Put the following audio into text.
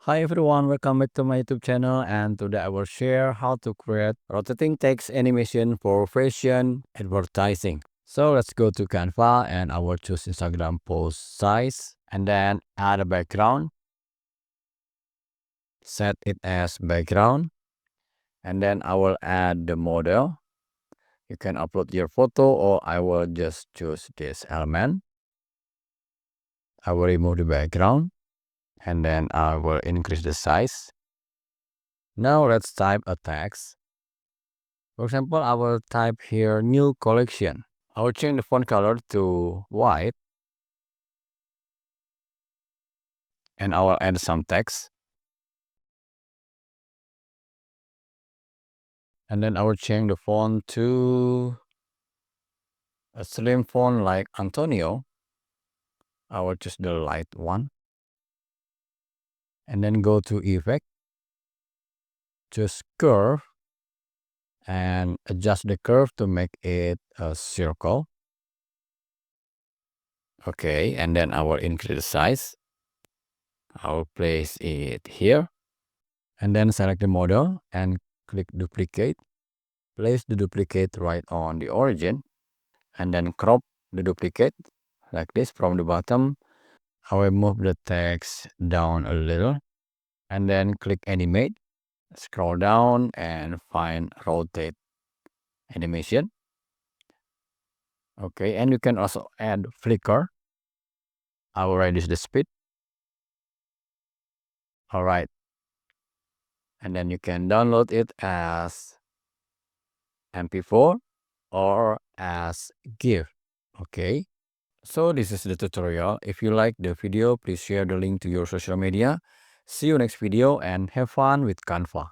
Hi everyone, welcome back to my YouTube channel, and today I will share how to create rotating text animation for fashion advertising. So let's go to Canva and I will choose Instagram post size and then add a background, set it as background, and then I will add the model. You can upload your photo or I will just choose this element. I will remove the background and then I will increase the size. Now let's type a text. For example, I will type here new collection. I will change the font color to white and I will add some text. And then I will change the font to a slim font like Antonio. I will choose the light one. And then go to effect, choose curve and adjust the curve to make it a circle. Okay, and then I will increase the size. I will place it here and then select the model and click duplicate. Place the duplicate right on the origin and then crop the duplicate like this from the bottom. I will move the text down a little and then click animate. Scroll down and find rotate animation. Okay, and you can also add flicker. I will reduce the speed. All right, and then you can download it as MP4 or as GIF. Okay. So this is the tutorial. If you like the video, please share the link to your social media. See you next video and have fun with Canva.